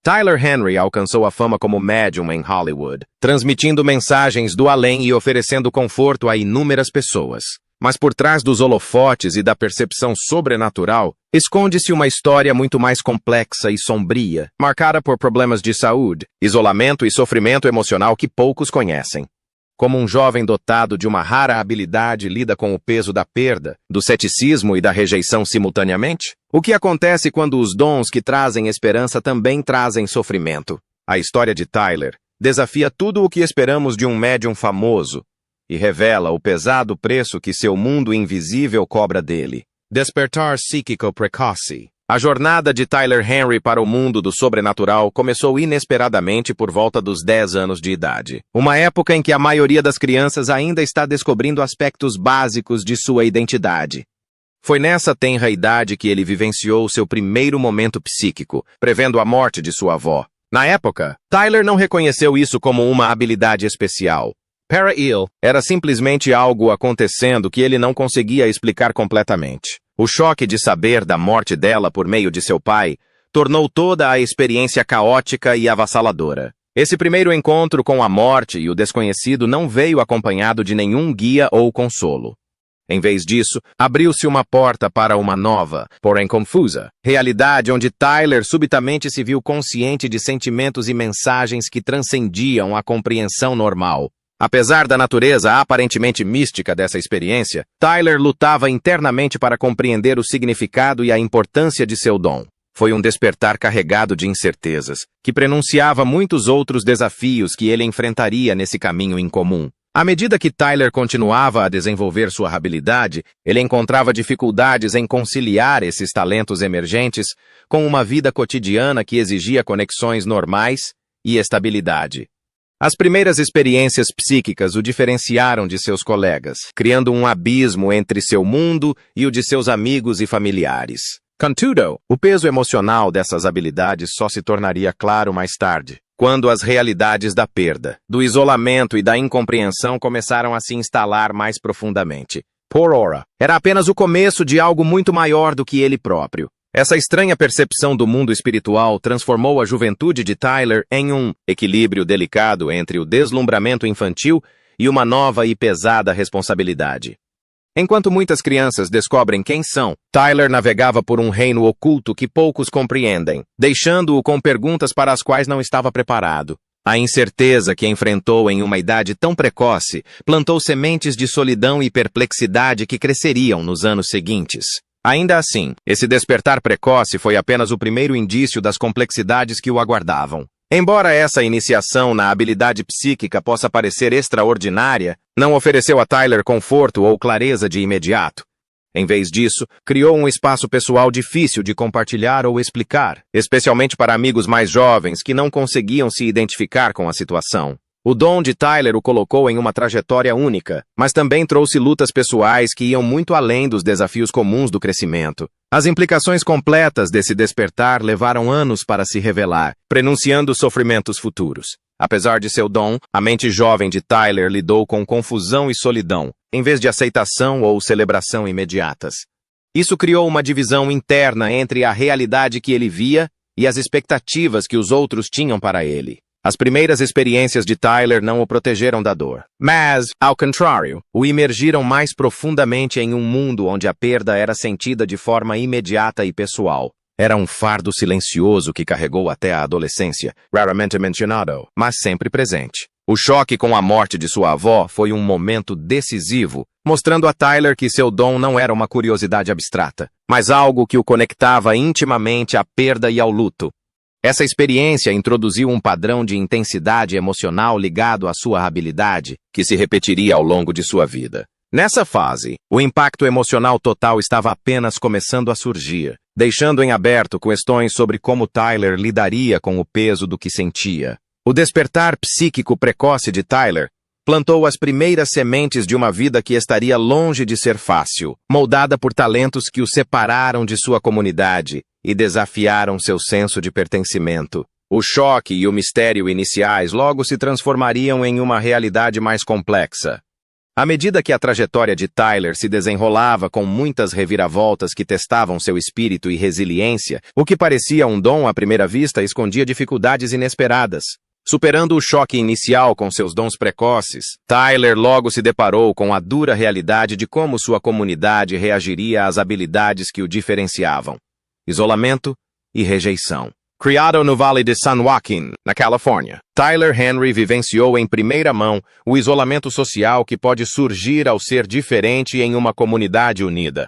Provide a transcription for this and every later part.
Tyler Henry alcançou a fama como médium em Hollywood, transmitindo mensagens do além e oferecendo conforto a inúmeras pessoas. Mas por trás dos holofotes e da percepção sobrenatural, esconde-se uma história muito mais complexa e sombria, marcada por problemas de saúde, isolamento e sofrimento emocional que poucos conhecem. Como um jovem dotado de uma rara habilidade lida com o peso da perda, do ceticismo e da rejeição simultaneamente? O que acontece quando os dons que trazem esperança também trazem sofrimento? A história de Tyler desafia tudo o que esperamos de um médium famoso e revela o pesado preço que seu mundo invisível cobra dele. Despertar psíquico precoce. A jornada de Tyler Henry para o mundo do sobrenatural começou inesperadamente por volta dos 10 anos de idade. Uma época em que a maioria das crianças ainda está descobrindo aspectos básicos de sua identidade. Foi nessa tenra idade que ele vivenciou seu primeiro momento psíquico, prevendo a morte de sua avó. Na época, Tyler não reconheceu isso como uma habilidade especial. Para-il era simplesmente algo acontecendo que ele não conseguia explicar completamente. O choque de saber da morte dela por meio de seu pai tornou toda a experiência caótica e avassaladora. Esse primeiro encontro com a morte e o desconhecido não veio acompanhado de nenhum guia ou consolo. Em vez disso, abriu-se uma porta para uma nova, porém confusa, realidade onde Tyler subitamente se viu consciente de sentimentos e mensagens que transcendiam a compreensão normal. Apesar da natureza aparentemente mística dessa experiência, Tyler lutava internamente para compreender o significado e a importância de seu dom. Foi um despertar carregado de incertezas, que prenunciava muitos outros desafios que ele enfrentaria nesse caminho incomum. À medida que Tyler continuava a desenvolver sua habilidade, ele encontrava dificuldades em conciliar esses talentos emergentes com uma vida cotidiana que exigia conexões normais e estabilidade. As primeiras experiências psíquicas o diferenciaram de seus colegas, criando um abismo entre seu mundo e o de seus amigos e familiares. Contudo, o peso emocional dessas habilidades só se tornaria claro mais tarde, quando as realidades da perda, do isolamento e da incompreensão começaram a se instalar mais profundamente. Por ora, era apenas o começo de algo muito maior do que ele próprio. Essa estranha percepção do mundo espiritual transformou a juventude de Tyler em um equilíbrio delicado entre o deslumbramento infantil e uma nova e pesada responsabilidade. Enquanto muitas crianças descobrem quem são, Tyler navegava por um reino oculto que poucos compreendem, deixando-o com perguntas para as quais não estava preparado. A incerteza que enfrentou em uma idade tão precoce plantou sementes de solidão e perplexidade que cresceriam nos anos seguintes. Ainda assim, esse despertar precoce foi apenas o primeiro indício das complexidades que o aguardavam. Embora essa iniciação na habilidade psíquica possa parecer extraordinária, não ofereceu a Tyler conforto ou clareza de imediato. Em vez disso, criou um espaço pessoal difícil de compartilhar ou explicar, especialmente para amigos mais jovens que não conseguiam se identificar com a situação. O dom de Tyler o colocou em uma trajetória única, mas também trouxe lutas pessoais que iam muito além dos desafios comuns do crescimento. As implicações completas desse despertar levaram anos para se revelar, prenunciando sofrimentos futuros. Apesar de seu dom, a mente jovem de Tyler lidou com confusão e solidão, em vez de aceitação ou celebração imediatas. Isso criou uma divisão interna entre a realidade que ele via e as expectativas que os outros tinham para ele. As primeiras experiências de Tyler não o protegeram da dor, mas, ao contrário, o imergiram mais profundamente em um mundo onde a perda era sentida de forma imediata e pessoal. Era um fardo silencioso que carregou até a adolescência, raramente mencionado, mas sempre presente. O choque com a morte de sua avó foi um momento decisivo, mostrando a Tyler que seu dom não era uma curiosidade abstrata, mas algo que o conectava intimamente à perda e ao luto. Essa experiência introduziu um padrão de intensidade emocional ligado à sua habilidade, que se repetiria ao longo de sua vida. Nessa fase, o impacto emocional total estava apenas começando a surgir, deixando em aberto questões sobre como Tyler lidaria com o peso do que sentia. O despertar psíquico precoce de Tyler plantou as primeiras sementes de uma vida que estaria longe de ser fácil, moldada por talentos que o separaram de sua comunidade e desafiaram seu senso de pertencimento. O choque e o mistério iniciais logo se transformariam em uma realidade mais complexa. À medida que a trajetória de Tyler se desenrolava com muitas reviravoltas que testavam seu espírito e resiliência, o que parecia um dom à primeira vista escondia dificuldades inesperadas. Superando o choque inicial com seus dons precoces, Tyler logo se deparou com a dura realidade de como sua comunidade reagiria às habilidades que o diferenciavam: isolamento e rejeição. Criado no Vale de San Joaquin, na Califórnia, Tyler Henry vivenciou em primeira mão o isolamento social que pode surgir ao ser diferente em uma comunidade unida.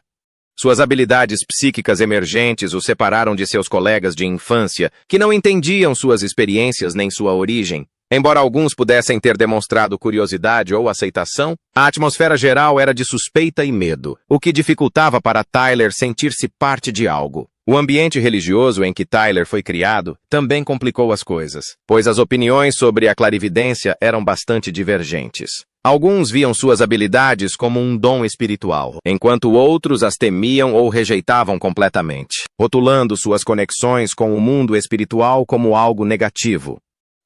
Suas habilidades psíquicas emergentes o separaram de seus colegas de infância, que não entendiam suas experiências nem sua origem. Embora alguns pudessem ter demonstrado curiosidade ou aceitação, a atmosfera geral era de suspeita e medo, o que dificultava para Tyler sentir-se parte de algo. O ambiente religioso em que Tyler foi criado também complicou as coisas, pois as opiniões sobre a clarividência eram bastante divergentes. Alguns viam suas habilidades como um dom espiritual, enquanto outros as temiam ou rejeitavam completamente, rotulando suas conexões com o mundo espiritual como algo negativo.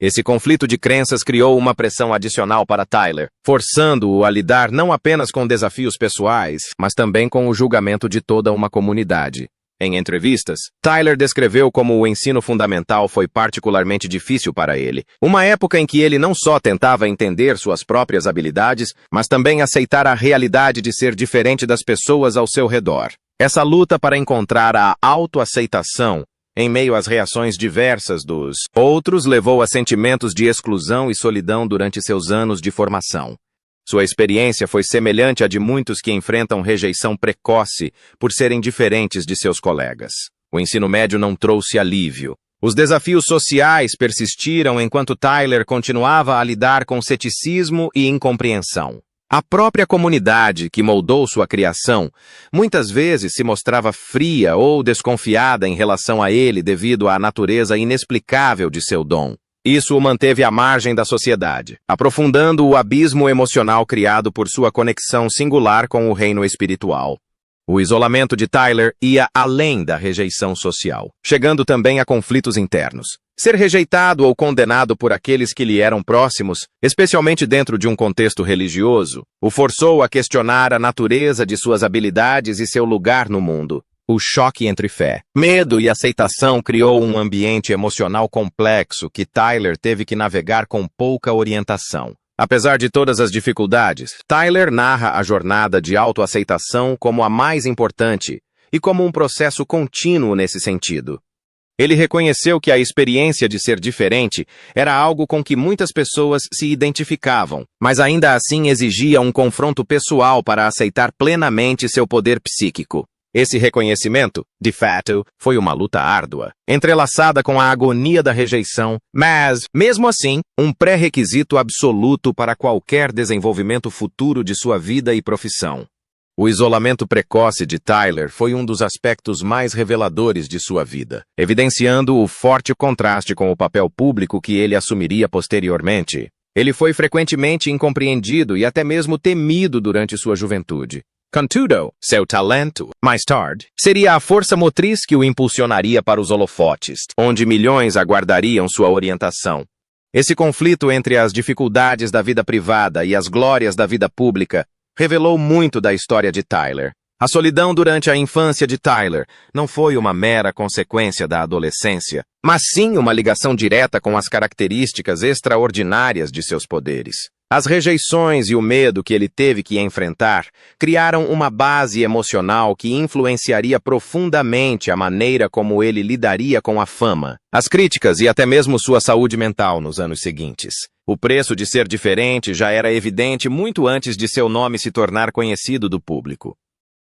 Esse conflito de crenças criou uma pressão adicional para Tyler, forçando-o a lidar não apenas com desafios pessoais, mas também com o julgamento de toda uma comunidade. Em entrevistas, Tyler descreveu como o ensino fundamental foi particularmente difícil para ele, uma época em que ele não só tentava entender suas próprias habilidades, mas também aceitar a realidade de ser diferente das pessoas ao seu redor. Essa luta para encontrar a autoaceitação em meio às reações diversas dos outros levou a sentimentos de exclusão e solidão durante seus anos de formação. Sua experiência foi semelhante à de muitos que enfrentam rejeição precoce por serem diferentes de seus colegas. O ensino médio não trouxe alívio. Os desafios sociais persistiram enquanto Tyler continuava a lidar com ceticismo e incompreensão. A própria comunidade que moldou sua criação muitas vezes se mostrava fria ou desconfiada em relação a ele devido à natureza inexplicável de seu dom. Isso o manteve à margem da sociedade, aprofundando o abismo emocional criado por sua conexão singular com o reino espiritual. O isolamento de Tyler ia além da rejeição social, chegando também a conflitos internos. Ser rejeitado ou condenado por aqueles que lhe eram próximos, especialmente dentro de um contexto religioso, o forçou a questionar a natureza de suas habilidades e seu lugar no mundo. O choque entre fé, medo e aceitação criou um ambiente emocional complexo que Tyler teve que navegar com pouca orientação. Apesar de todas as dificuldades, Tyler narra a jornada de autoaceitação como a mais importante e como um processo contínuo nesse sentido. Ele reconheceu que a experiência de ser diferente era algo com que muitas pessoas se identificavam, mas ainda assim exigia um confronto pessoal para aceitar plenamente seu poder psíquico. Esse reconhecimento, de fato, foi uma luta árdua, entrelaçada com a agonia da rejeição, mas, mesmo assim, um pré-requisito absoluto para qualquer desenvolvimento futuro de sua vida e profissão. O isolamento precoce de Tyler foi um dos aspectos mais reveladores de sua vida, evidenciando o forte contraste com o papel público que ele assumiria posteriormente. Ele foi frequentemente incompreendido e até mesmo temido durante sua juventude. Contudo, seu talento, mais tarde, seria a força motriz que o impulsionaria para os holofotes, onde milhões aguardariam sua orientação. Esse conflito entre as dificuldades da vida privada e as glórias da vida pública revelou muito da história de Tyler. A solidão durante a infância de Tyler não foi uma mera consequência da adolescência, mas sim uma ligação direta com as características extraordinárias de seus poderes. As rejeições e o medo que ele teve que enfrentar criaram uma base emocional que influenciaria profundamente a maneira como ele lidaria com a fama, as críticas e até mesmo sua saúde mental nos anos seguintes. O preço de ser diferente já era evidente muito antes de seu nome se tornar conhecido do público.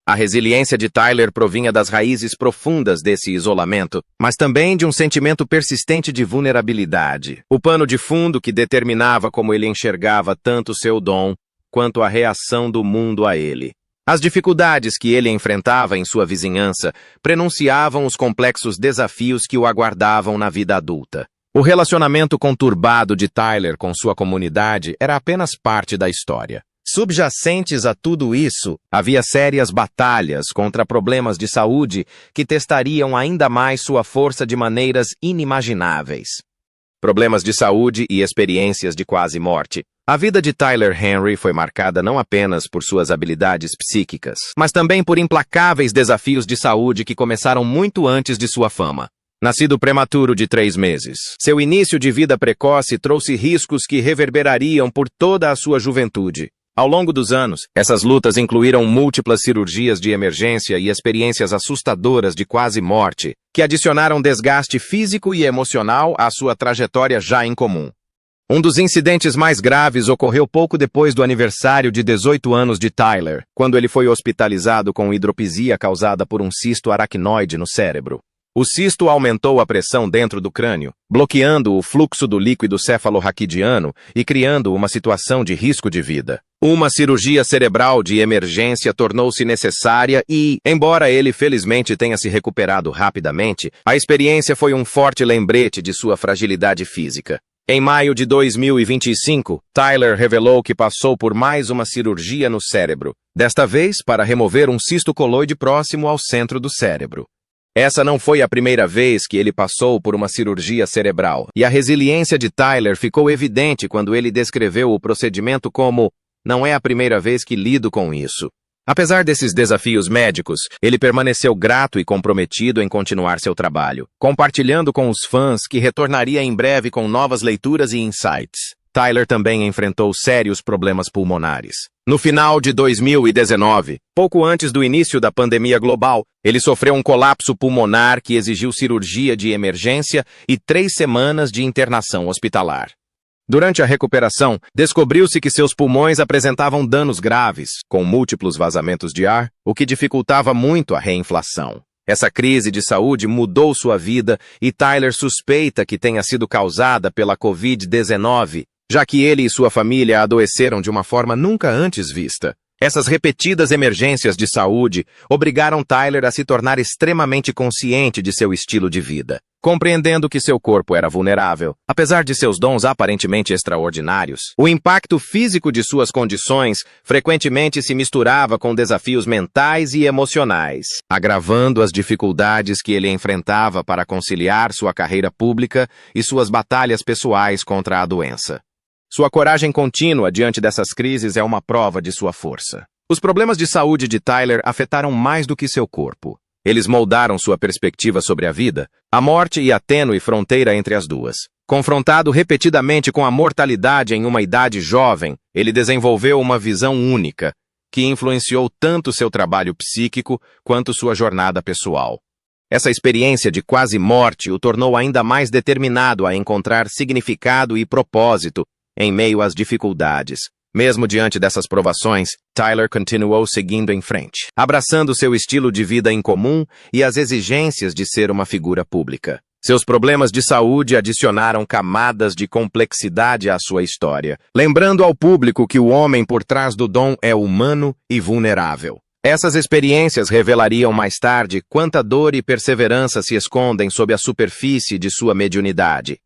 A resiliência de Tyler provinha das raízes profundas desse isolamento, mas também de um sentimento persistente de vulnerabilidade, o pano de fundo que determinava como ele enxergava tanto seu dom quanto a reação do mundo a ele. As dificuldades que ele enfrentava em sua vizinhança prenunciavam os complexos desafios que o aguardavam na vida adulta. O relacionamento conturbado de Tyler com sua comunidade era apenas parte da história. Subjacentes a tudo isso, havia sérias batalhas contra problemas de saúde que testariam ainda mais sua força de maneiras inimagináveis. Problemas de saúde e experiências de quase morte. A vida de Tyler Henry foi marcada não apenas por suas habilidades psíquicas, mas também por implacáveis desafios de saúde que começaram muito antes de sua fama. Nascido prematuro de 3 meses, seu início de vida precoce trouxe riscos que reverberariam por toda a sua juventude. Ao longo dos anos, essas lutas incluíram múltiplas cirurgias de emergência e experiências assustadoras de quase morte, que adicionaram desgaste físico e emocional à sua trajetória já incomum. Um dos incidentes mais graves ocorreu pouco depois do aniversário de 18 anos de Tyler, quando ele foi hospitalizado com hidropisia causada por um cisto aracnoide no cérebro. O cisto aumentou a pressão dentro do crânio, bloqueando o fluxo do líquido cefalorraquidiano e criando uma situação de risco de vida. Uma cirurgia cerebral de emergência tornou-se necessária e, embora ele felizmente tenha se recuperado rapidamente, a experiência foi um forte lembrete de sua fragilidade física. Em maio de 2025, Tyler revelou que passou por mais uma cirurgia no cérebro, desta vez para remover um cisto coloide próximo ao centro do cérebro. Essa não foi a primeira vez que ele passou por uma cirurgia cerebral, e a resiliência de Tyler ficou evidente quando ele descreveu o procedimento como "não é a primeira vez que lido com isso". Apesar desses desafios médicos, ele permaneceu grato e comprometido em continuar seu trabalho, compartilhando com os fãs que retornaria em breve com novas leituras e insights. Tyler também enfrentou sérios problemas pulmonares. No final de 2019, pouco antes do início da pandemia global, ele sofreu um colapso pulmonar que exigiu cirurgia de emergência e 3 semanas de internação hospitalar. Durante a recuperação, descobriu-se que seus pulmões apresentavam danos graves, com múltiplos vazamentos de ar, o que dificultava muito a reinflação. Essa crise de saúde mudou sua vida e Tyler suspeita que tenha sido causada pela Covid-19, já que ele e sua família adoeceram de uma forma nunca antes vista. Essas repetidas emergências de saúde obrigaram Tyler a se tornar extremamente consciente de seu estilo de vida. Compreendendo que seu corpo era vulnerável, apesar de seus dons aparentemente extraordinários, o impacto físico de suas condições frequentemente se misturava com desafios mentais e emocionais, agravando as dificuldades que ele enfrentava para conciliar sua carreira pública e suas batalhas pessoais contra a doença. Sua coragem contínua diante dessas crises é uma prova de sua força. Os problemas de saúde de Tyler afetaram mais do que seu corpo. Eles moldaram sua perspectiva sobre a vida, a morte e a tênue fronteira entre as duas. Confrontado repetidamente com a mortalidade em uma idade jovem, ele desenvolveu uma visão única, que influenciou tanto seu trabalho psíquico quanto sua jornada pessoal. Essa experiência de quase morte o tornou ainda mais determinado a encontrar significado e propósito em meio às dificuldades. Mesmo diante dessas provações, Tyler continuou seguindo em frente, abraçando seu estilo de vida incomum e as exigências de ser uma figura pública. Seus problemas de saúde adicionaram camadas de complexidade à sua história, lembrando ao público que o homem por trás do dom é humano e vulnerável. Essas experiências revelariam mais tarde quanta dor e perseverança se escondem sob a superfície de sua mediunidade.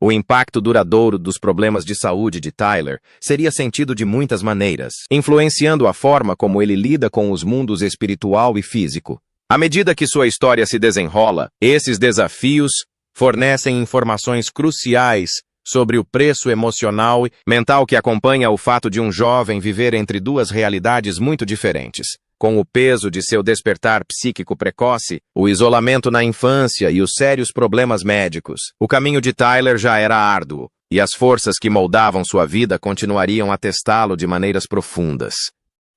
O impacto duradouro dos problemas de saúde de Tyler seria sentido de muitas maneiras, influenciando a forma como ele lida com os mundos espiritual e físico. À medida que sua história se desenrola, esses desafios fornecem informações cruciais sobre o preço emocional e mental que acompanha o fato de um jovem viver entre duas realidades muito diferentes. Com o peso de seu despertar psíquico precoce, o isolamento na infância e os sérios problemas médicos, o caminho de Tyler já era árduo, e as forças que moldavam sua vida continuariam a testá-lo de maneiras profundas.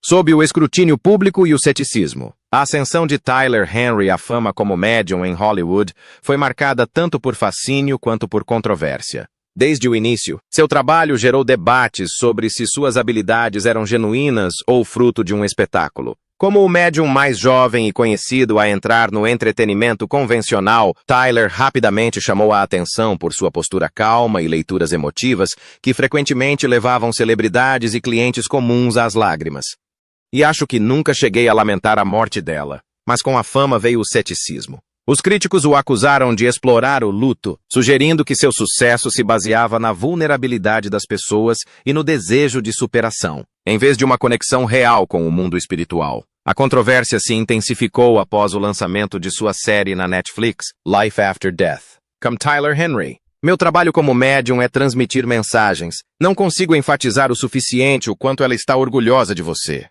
Sob o escrutínio público e o ceticismo, a ascensão de Tyler Henry à fama como médium em Hollywood foi marcada tanto por fascínio quanto por controvérsia. Desde o início, seu trabalho gerou debates sobre se suas habilidades eram genuínas ou fruto de um espetáculo. Como o médium mais jovem e conhecido a entrar no entretenimento convencional, Tyler rapidamente chamou a atenção por sua postura calma e leituras emotivas que frequentemente levavam celebridades e clientes comuns às lágrimas. E acho que nunca cheguei a lamentar a morte dela, mas com a fama veio o ceticismo. Os críticos o acusaram de explorar o luto, sugerindo que seu sucesso se baseava na vulnerabilidade das pessoas e no desejo de superação, em vez de uma conexão real com o mundo espiritual. A controvérsia se intensificou após o lançamento de sua série na Netflix, Life After Death. Como Tyler Henry, Meu trabalho como médium é transmitir mensagens. Não consigo enfatizar o suficiente o quanto ela está orgulhosa de você.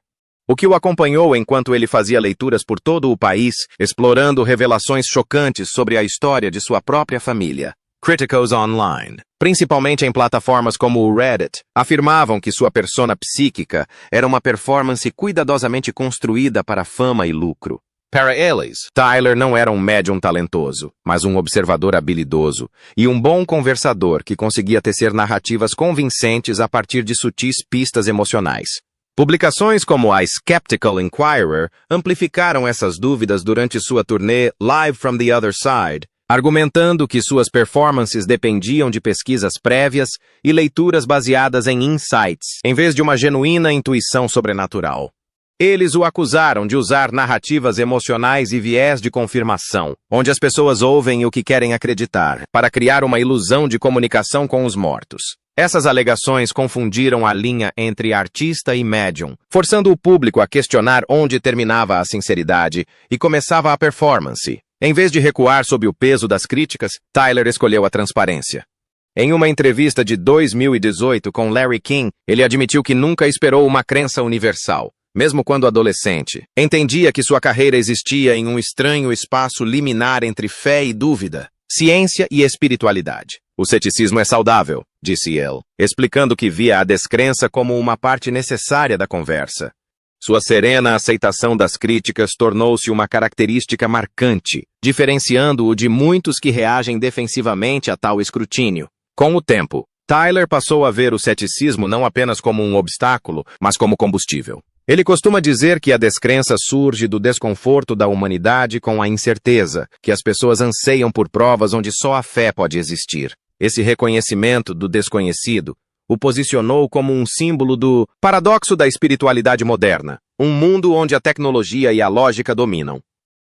O que o acompanhou enquanto ele fazia leituras por todo o país, explorando revelações chocantes sobre a história de sua própria família. Críticos online, principalmente em plataformas como o Reddit, afirmavam que sua persona psíquica era uma performance cuidadosamente construída para fama e lucro. Para eles, Tyler não era um médium talentoso, mas um observador habilidoso e um bom conversador que conseguia tecer narrativas convincentes a partir de sutis pistas emocionais. Publicações como a Skeptical Inquirer amplificaram essas dúvidas durante sua turnê Live from the Other Side, argumentando que suas performances dependiam de pesquisas prévias e leituras baseadas em insights, em vez de uma genuína intuição sobrenatural. Eles o acusaram de usar narrativas emocionais e viés de confirmação, onde as pessoas ouvem o que querem acreditar, para criar uma ilusão de comunicação com os mortos. Essas alegações confundiram a linha entre artista e médium, forçando o público a questionar onde terminava a sinceridade e começava a performance. Em vez de recuar sob o peso das críticas, Tyler escolheu a transparência. Em uma entrevista de 2018 com Larry King, ele admitiu que nunca esperou uma crença universal. Mesmo quando adolescente, entendia que sua carreira existia em um estranho espaço liminar entre fé e dúvida, ciência e espiritualidade. O ceticismo é saudável, disse ele, explicando que via a descrença como uma parte necessária da conversa. Sua serena aceitação das críticas tornou-se uma característica marcante, diferenciando-o de muitos que reagem defensivamente a tal escrutínio. Com o tempo, Tyler passou a ver o ceticismo não apenas como um obstáculo, mas como combustível. Ele costuma dizer que a descrença surge do desconforto da humanidade com a incerteza, que as pessoas anseiam por provas onde só a fé pode existir. Esse reconhecimento do desconhecido o posicionou como um símbolo do paradoxo da espiritualidade moderna, um mundo onde a tecnologia e a lógica dominam.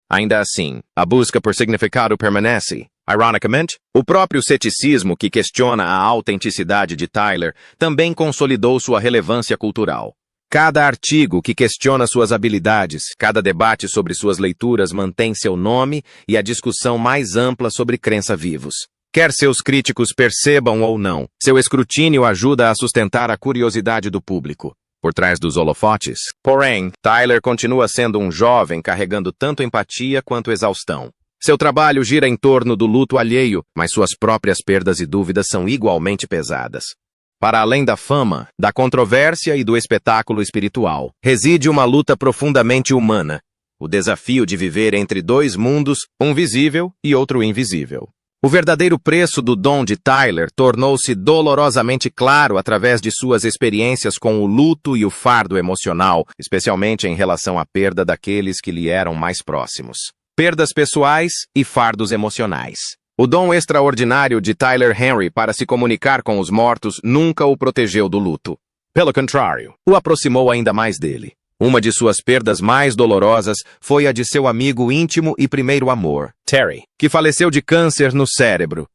Ainda assim, a busca por significado permanece. Ironicamente, o próprio ceticismo que questiona a autenticidade de Tyler também consolidou sua relevância cultural. Cada artigo que questiona suas habilidades, cada debate sobre suas leituras mantém seu nome e a discussão mais ampla sobre crença vivos. Quer seus críticos percebam ou não, seu escrutínio ajuda a sustentar a curiosidade do público. Por trás dos holofotes, porém, Tyler continua sendo um jovem carregando tanto empatia quanto exaustão. Seu trabalho gira em torno do luto alheio, mas suas próprias perdas e dúvidas são igualmente pesadas. Para além da fama, da controvérsia e do espetáculo espiritual, reside uma luta profundamente humana. O desafio de viver entre dois mundos, um visível e outro invisível. O verdadeiro preço do dom de Tyler tornou-se dolorosamente claro através de suas experiências com o luto e o fardo emocional, especialmente em relação à perda daqueles que lhe eram mais próximos. Perdas pessoais e fardos emocionais. O dom extraordinário de Tyler Henry para se comunicar com os mortos nunca o protegeu do luto. Pelo contrário, o aproximou ainda mais dele. Uma de suas perdas mais dolorosas foi a de seu amigo íntimo e primeiro amor, Terry, que faleceu de câncer no cérebro.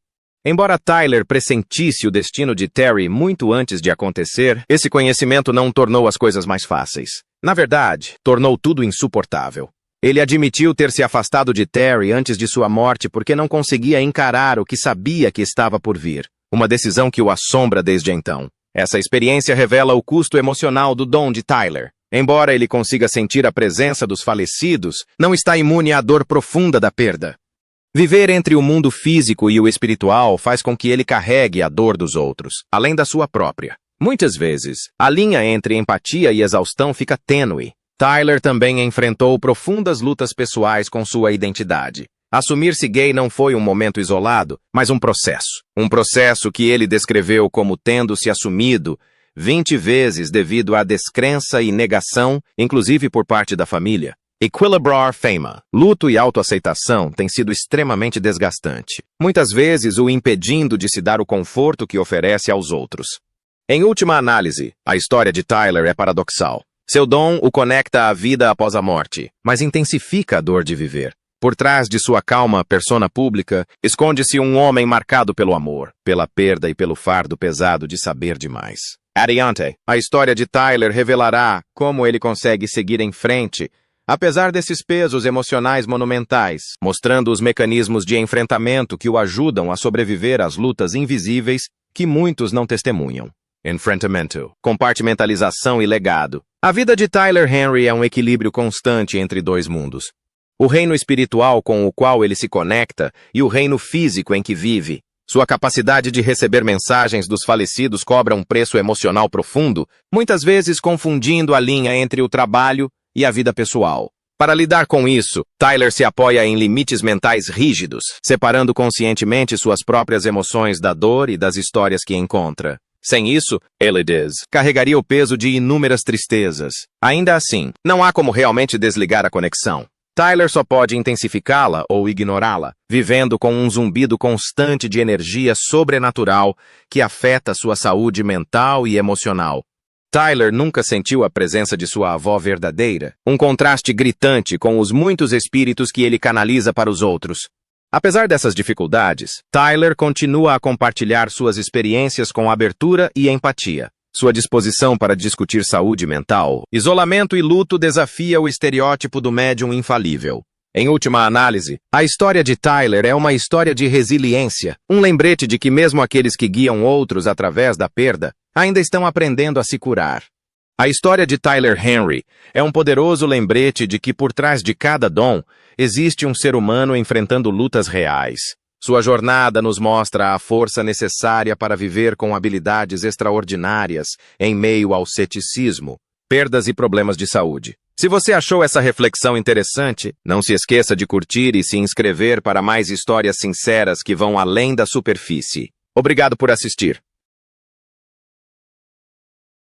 Embora Tyler pressentisse o destino de Terry muito antes de acontecer, esse conhecimento não tornou as coisas mais fáceis. Na verdade, tornou tudo insuportável. Ele admitiu ter se afastado de Terry antes de sua morte porque não conseguia encarar o que sabia que estava por vir. Uma decisão que o assombra desde então. Essa experiência revela o custo emocional do dom de Tyler. Embora ele consiga sentir a presença dos falecidos, não está imune à dor profunda da perda. Viver entre o mundo físico e o espiritual faz com que ele carregue a dor dos outros, além da sua própria. Muitas vezes, a linha entre empatia e exaustão fica tênue. Tyler também enfrentou profundas lutas pessoais com sua identidade. Assumir-se gay não foi um momento isolado, mas um processo. Um processo que ele descreveu como tendo se assumido 20 vezes devido à descrença e negação, inclusive por parte da família. Equilibrar fama. Luto e autoaceitação têm sido extremamente desgastante, muitas vezes o impedindo de se dar o conforto que oferece aos outros. Em última análise, a história de Tyler é paradoxal. Seu dom o conecta à vida após a morte, mas intensifica a dor de viver. Por trás de sua calma persona pública, esconde-se um homem marcado pelo amor, pela perda e pelo fardo pesado de saber demais. Adiante, a história de Tyler revelará como ele consegue seguir em frente, Apesar desses pesos emocionais monumentais, mostrando os mecanismos de enfrentamento que o ajudam a sobreviver às lutas invisíveis que muitos não testemunham. Enfrentamento, compartimentalização e legado. A vida de Tyler Henry é um equilíbrio constante entre dois mundos. O reino espiritual com o qual ele se conecta e o reino físico em que vive. Sua capacidade de receber mensagens dos falecidos cobra um preço emocional profundo, muitas vezes confundindo a linha entre o trabalho e a vida pessoal. Para lidar com isso, Tyler se apoia em limites mentais rígidos, separando conscientemente suas próprias emoções da dor e das histórias que encontra. Sem isso, ele carregaria o peso de inúmeras tristezas. Ainda assim, não há como realmente desligar a conexão. Tyler só pode intensificá-la ou ignorá-la, vivendo com um zumbido constante de energia sobrenatural que afeta sua saúde mental e emocional. Tyler nunca sentiu a presença de sua avó verdadeira, um contraste gritante com os muitos espíritos que ele canaliza para os outros. Apesar dessas dificuldades, Tyler continua a compartilhar suas experiências com abertura e empatia. Sua disposição para discutir saúde mental, isolamento e luto desafia o estereótipo do médium infalível. Em última análise, a história de Tyler é uma história de resiliência, um lembrete de que mesmo aqueles que guiam outros através da perda, ainda estão aprendendo a se curar. A história de Tyler Henry é um poderoso lembrete de que por trás de cada dom, existe um ser humano enfrentando lutas reais. Sua jornada nos mostra a força necessária para viver com habilidades extraordinárias em meio ao ceticismo, perdas e problemas de saúde. Se você achou essa reflexão interessante, não se esqueça de curtir e se inscrever para mais histórias sinceras que vão além da superfície. Obrigado por assistir.